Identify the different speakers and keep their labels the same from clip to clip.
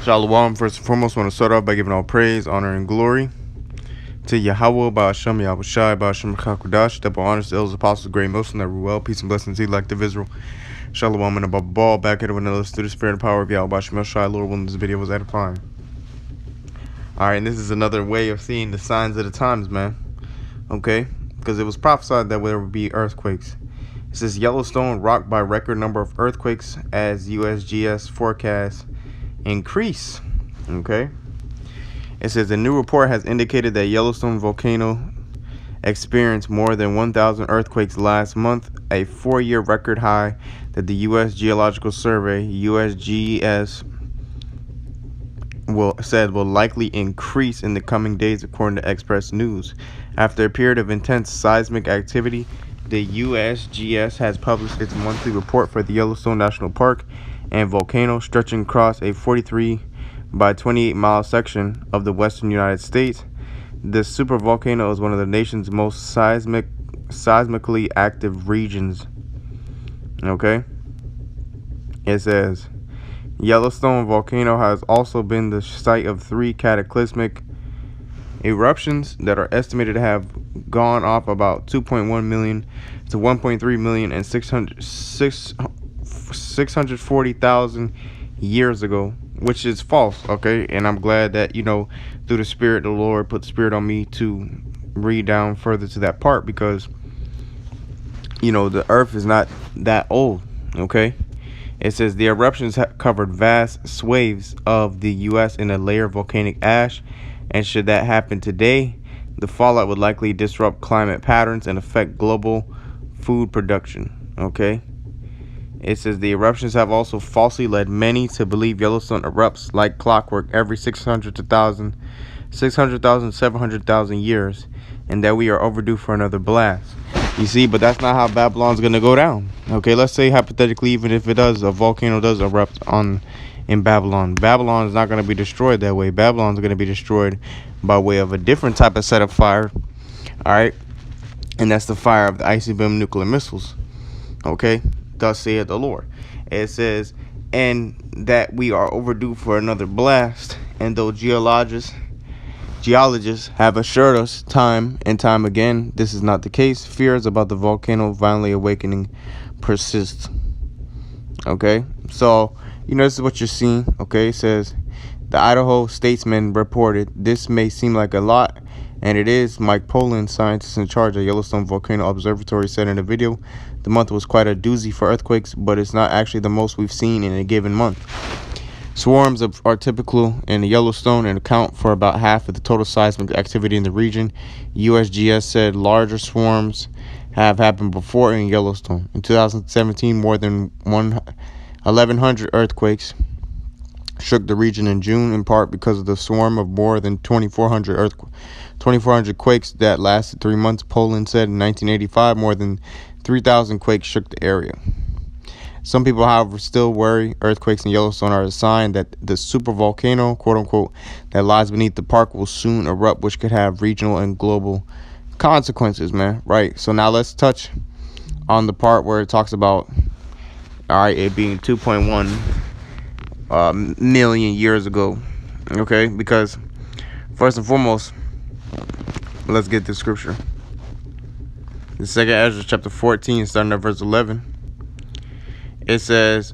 Speaker 1: Shalom. First and foremost, I want to start off by giving all praise, honor, and glory to Yahweh, Ba'ashem, Yahushai, Ba'ashem, Chakudash, double honors to the elders, apostles, great Muslim, that were well, peace and blessings to the elect of Israel. Shalom and above all, back at it with another through the spirit and power of Yahweh, Ba'ashem, Yahushai, Lord willing, this video was edifying. Alright, and this is another way of seeing the signs of the times, man. Okay? Because it was prophesied that there would be earthquakes. It says Yellowstone rocked by record number of earthquakes as USGS forecasts increase. Okay, it says a new report has indicated that Yellowstone volcano experienced more than 1,000 earthquakes last month, a 4-year record high that the U.S. Geological Survey (USGS) will likely increase in the coming days, according to Express News. After a period of intense seismic activity, the USGS has published its monthly report for the Yellowstone National Park and volcano, stretching across a 43 by 28 mile section of the western United States. This supervolcano is one of the nation's most seismically active regions. Okay, it says Yellowstone volcano has also been the site of 3 cataclysmic eruptions that are estimated to have gone off about 2.1 million to 1.3 million and 640,000 years ago, which is false. Okay, and I'm glad that, you know, through the Spirit, the Lord put the Spirit on me to read down further to that part, because, you know, the earth is not that old. Okay, it says the eruptions covered vast swathes of the U.S. in a layer of volcanic ash, and should that happen today, the fallout would likely disrupt climate patterns and affect global food production. Okay, it says the eruptions have also falsely led many to believe Yellowstone erupts like clockwork every 600,000, 700,000 years, and that we are overdue for another blast. You see, but that's not how Babylon's gonna go down. Okay, let's say hypothetically, even if it does, a volcano does erupt in Babylon, Babylon is not going to be destroyed that way. Babylon's going to be destroyed by way of a different type of set of fire. All right, and that's the fire of the ICBM nuclear missiles. Okay, thus saith the Lord. It says, and that we are overdue for another blast. And though geologists have assured us time and time again this is not the case, fears about the volcano violently awakening persist. Okay, so, you know, this is what you're seeing. Okay, it says the Idaho Statesman reported, this may seem like a lot, and it is. Mike Poland, scientist in charge of Yellowstone Volcano Observatory, said in a video the month was quite a doozy for earthquakes, but it's not actually the most we've seen in a given month. Swarms are typical in Yellowstone and account for about half of the total seismic activity in the region. USGS said larger swarms have happened before in Yellowstone. In 2017, more than 1,100 earthquakes shook the region in June, in part because of the swarm of more than 2,400 quakes that lasted 3 months. Poland said in 1985, more than 3,000 quakes shook the area. Some people, however, still worry earthquakes in Yellowstone are a sign that the supervolcano, quote unquote, that lies beneath the park will soon erupt, which could have regional and global consequences, man. Right, so now let's touch on the part where it talks about, all right, it being 2.1 million years ago. Okay, because first and foremost, let's get the scripture. The second Ezra chapter 14, starting at verse 11. It says,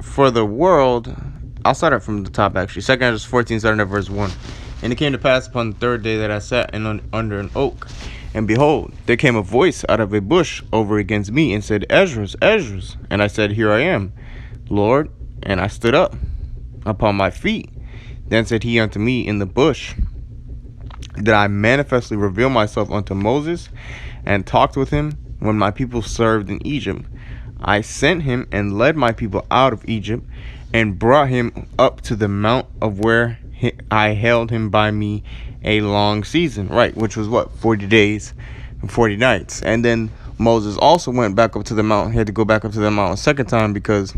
Speaker 1: for the world, I'll start it from the top actually. Second Ezra 14, starting at verse 1. And it came to pass upon the 3rd day that I sat under an oak, and behold, there came a voice out of a bush over against me, and said, Esdras, Esdras. And I said, here I am, Lord. And I stood up upon my feet. Then said he unto me in the bush, that I manifestly reveal myself unto Moses, and talked with him when my people served in Egypt. I sent him and led my people out of Egypt, and brought him up to the mount of where I held him by me a long season. Right, which was what, 40 days and 40 nights. And then Moses also went back up to the mountain. He had to go back up to the mountain a second time because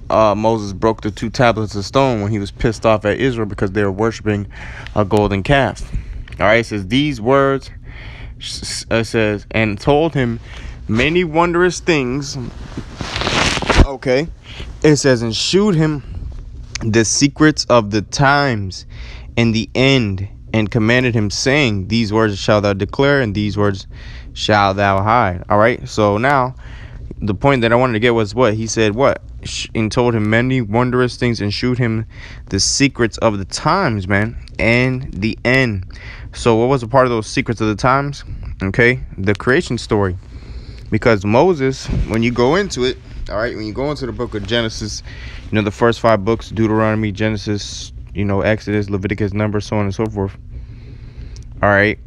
Speaker 1: Moses broke the 2 tablets of stone when he was pissed off at Israel because they were worshiping a golden calf. All right, it says these words, it says, and told him many wondrous things. Okay, it says, and shewed him the secrets of the times and the end, and commanded him, saying, these words shall thou declare, and these words shall thou hide. All right, so now the point that I wanted to get was what he said, what, and told him many wondrous things, and shewed him the secrets of the times, man, and the end. So what was a part of those secrets of the times? Okay, the creation story. Because Moses, when you go into it, all right, when you go into the book of Genesis, you know, the first 5 books, Deuteronomy, Genesis, you know, Exodus, Leviticus, Numbers, so on and so forth, all right,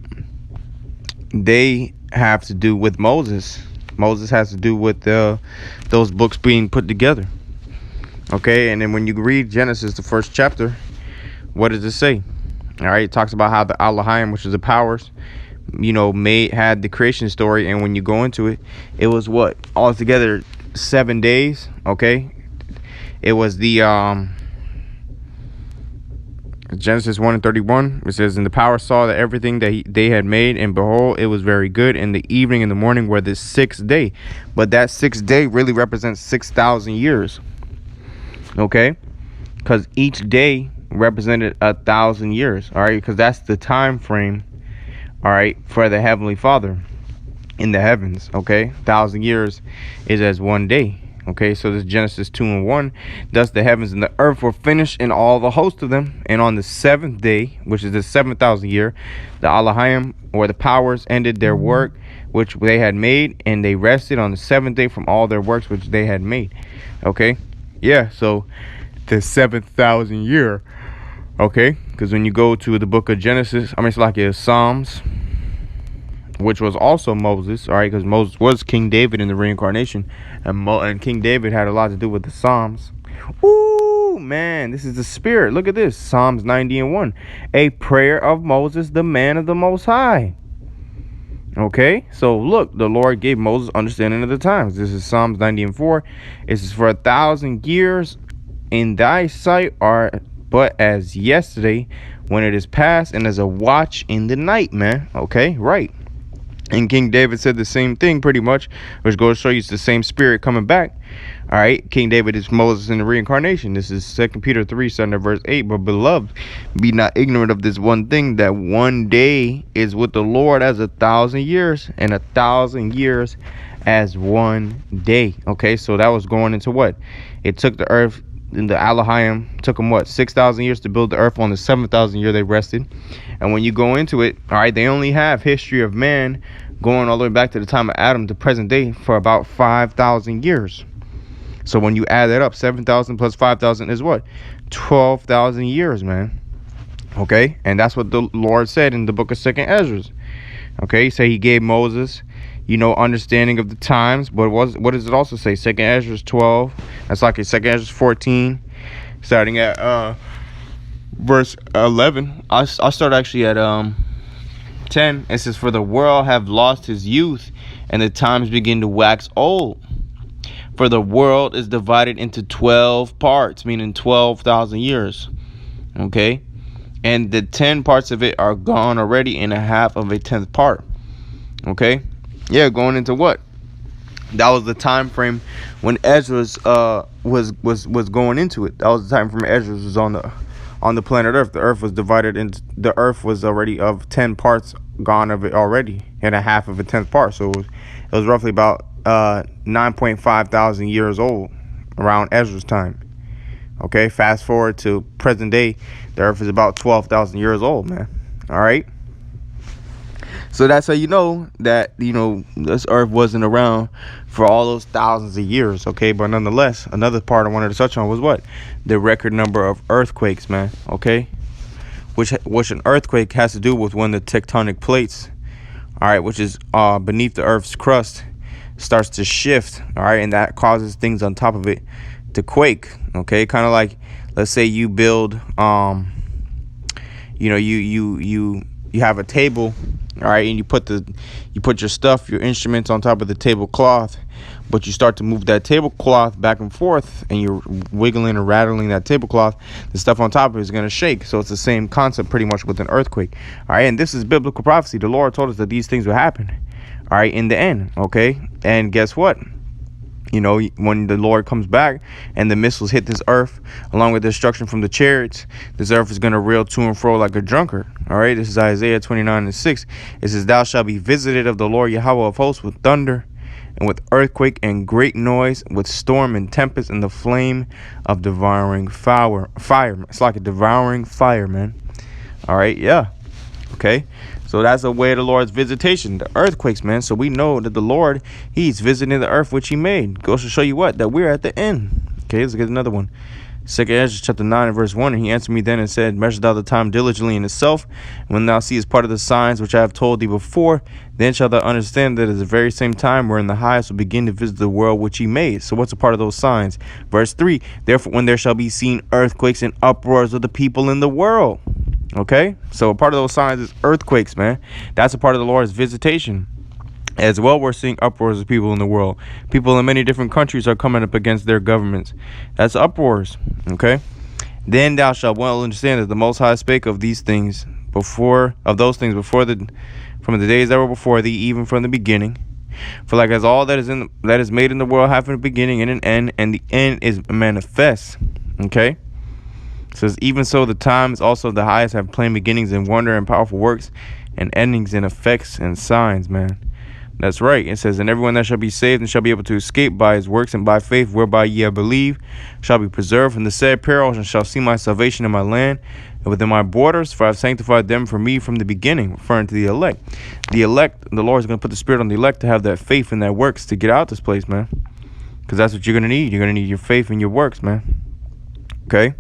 Speaker 1: they have to do with Moses. Moses has to do with those books being put together. Okay, and then when you read Genesis, the first chapter, what does it say? All right, it talks about how the Elohim, which is the powers, you know, had the creation story. And when you go into it, it was what, altogether 7 days. Okay, it was the Genesis 1:31. It says, and the power saw that everything that they had made, and behold, it was very good. And the evening and the morning were the 6th day. But that 6th day really represents 6,000 years. Okay, because each day represented 1,000 years. All right, because that's the time frame, all right, for the Heavenly Father in the heavens. Okay, 1,000 years is as 1 day. Okay, so this Genesis 2:1, thus the heavens and the earth were finished, and all the host of them. And on the 7th day, which is the 7,000 year, the Elohim, or the powers, ended their work which they had made, and they rested on the 7th day from all their works which they had made. Okay, yeah, so the 7,000 year. Okay, because when you go to the book of Genesis, I mean, it's like Psalms, which was also Moses, all right, because Moses was King David in the reincarnation, and King David had a lot to do with the Psalms. Ooh, man, this is the spirit. Look at this, Psalms 90:1, a prayer of Moses, the man of the Most High. Okay, so look, the Lord gave Moses understanding of the times. This is Psalms 90:4. It says, for 1,000 years in thy sight are but as yesterday when it is past, and as a watch in the night, man. Okay, right. And King David said the same thing pretty much, which goes to show you it's the same spirit coming back. All right, King David is Moses in the reincarnation. This is 2 Peter 3, starting at verse 8. But beloved, be not ignorant of this one thing, that one day is with the Lord as 1,000 years, and 1,000 years as 1 day. Okay, so that was going into what? It took the earth, and the Elohim took them what, 6,000 years to build the earth. On the 7,000 year they rested. And when you go into it, all right, they only have history of man going all the way back to the time of Adam to present day for about 5,000 years. So when you add that up, 7,000 plus 5,000 is what? 12,000 years, man. Okay, and that's what the Lord said in the book of 2nd Ezra. Okay, he said he gave Moses, you know, understanding of the times. But what does it also say? 2nd Ezra 12. That's like a 2nd Ezra 14, starting at verse 11. I start actually at 10. It says, for the world have lost his youth, and the times begin to wax old. For the world is divided into 12 parts, meaning 12,000 years. Okay, and the 10 parts of it are gone already, and a half of a 10th part. Okay, yeah, going into what? That was the time frame when Ezra's was going into it. That was the time frame Ezra was on the planet Earth. The Earth was divided into, the Earth was already of 10 parts gone of it already, and a half of a 10th part. So it was roughly about 9.5 thousand years old around Ezra's time. Okay, fast forward to present day, the Earth is about 12,000 years old, man. All right. So that's how you know that, you know, this Earth wasn't around for all those thousands of years. Okay, but nonetheless, another part I wanted to touch on was what? The record number of earthquakes, man. Okay, which an earthquake has to do with when the tectonic plates, all right, which is beneath the Earth's crust, starts to shift. All right, and that causes things on top of it to quake. Okay, kind of like, let's say you build you know, you have a table, all right, and you put your stuff, your instruments on top of the tablecloth, but you start to move that tablecloth back and forth, and you're wiggling or rattling that tablecloth, the stuff on top of it is going to shake. So it's the same concept pretty much with an earthquake. All right, and this is biblical prophecy. The Lord told us that these things will happen, all right, in the end. Okay, and guess what? You know, when the Lord comes back and the missiles hit this earth, along with destruction from the chariots, this earth is going to reel to and fro like a drunkard. All right, this is Isaiah 29:6. It says, "Thou shalt be visited of the Lord Yahweh of hosts with thunder, and with earthquake and great noise, with storm and tempest, and the flame of devouring fire. It's like a devouring fire, man." All right, yeah. Okay, so that's a way of the Lord's visitation, the earthquakes, man. So we know that the Lord, he's visiting the earth which he made. Goes to show you what? That we're at the end. Okay, let's get another one. 2 Ezra chapter 9 and verse 1. And he answered me then and said, "Measure thou the time diligently in itself. And when thou seest part of the signs which I have told thee before, then shalt thou understand that at the very same time wherein the highest will begin to visit the world which he made." So what's a part of those signs? Verse 3. "Therefore, when there shall be seen earthquakes and uproars of the people in the world." Okay, so a part of those signs is earthquakes, man. That's a part of the Lord's visitation. As well, we're seeing uproars of people in the world. People in many different countries are coming up against their governments. That's uproars. Okay, then thou shalt well understand that the Most High spake of these things from the days that were before thee, even from the beginning. For like as all that is made in the world hath a beginning and an end, and the end is manifest. Okay. It says, "Even so, the times also of the highest have plain beginnings and wonder and powerful works and endings and effects and signs," man. That's right. It says, "And everyone that shall be saved and shall be able to escape by his works and by faith whereby ye have believed shall be preserved from the said peril, and shall see my salvation in my land and within my borders, for I have sanctified them for me from the beginning," referring to the elect. The elect, the Lord is going to put the Spirit on the elect to have that faith and that works to get out this place, man. Because that's what you're going to need. You're going to need your faith and your works, man. Okay?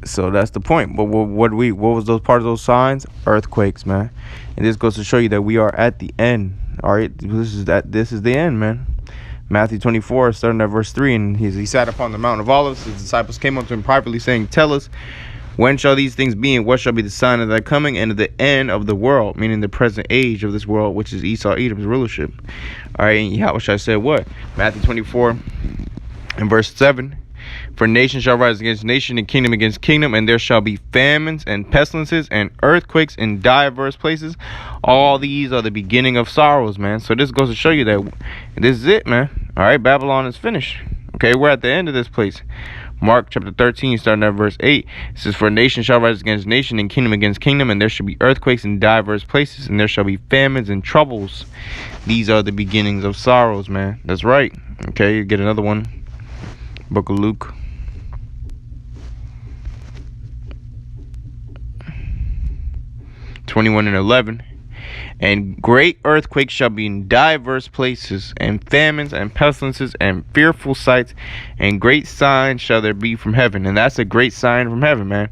Speaker 1: So that's the point. But what was those part of those signs? Earthquakes, man. And this goes to show you that we are at the end. All right, this is the end, man. Matthew 24, starting at verse 3, and he sat upon the Mount of Olives. His disciples came up to him privately, saying, "Tell us, when shall these things be, and what shall be the sign of thy coming and of the end of the world?" Meaning the present age of this world, which is Esau, Edom's rulership. All right, and Yahushua said what? Matthew 24 and verse 7. "For nation shall rise against nation, and kingdom against kingdom, and there shall be famines and pestilences and earthquakes in diverse places. All these are the beginning of sorrows," man. So this goes to show you that this is it, man. All right, Babylon is finished. Okay, we're at the end of this place. Mark chapter 13, starting at verse 8. It says, "For nation shall rise against nation, and kingdom against kingdom, and there shall be earthquakes in diverse places, and there shall be famines and troubles. These are the beginnings of sorrows," man. That's right. Okay, you get another one. Book of Luke. (21 and 11). "And great earthquakes shall be in diverse places, and famines and pestilences and fearful sights, and great signs shall there be from heaven." And that's a great sign from heaven, man.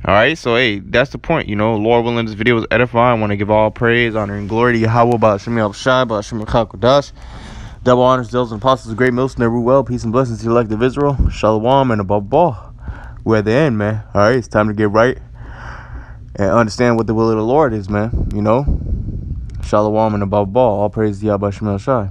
Speaker 1: All right, so hey, that's the point. You know, Lord willing, this video was edifying. I want to give all praise, honor, and glory to Yahweh, Ba'ashem Yahushai, Ba'ashem Kodash. Double honors, zeals, and apostles, great mills, and well. Peace and blessings to the elect of Israel. Shalom, and above all, we're at the end, man. All right, it's time to get right and understand what the will of the Lord is, man. You know, Shalom, and above all praise to Yahweh Shemel Shai.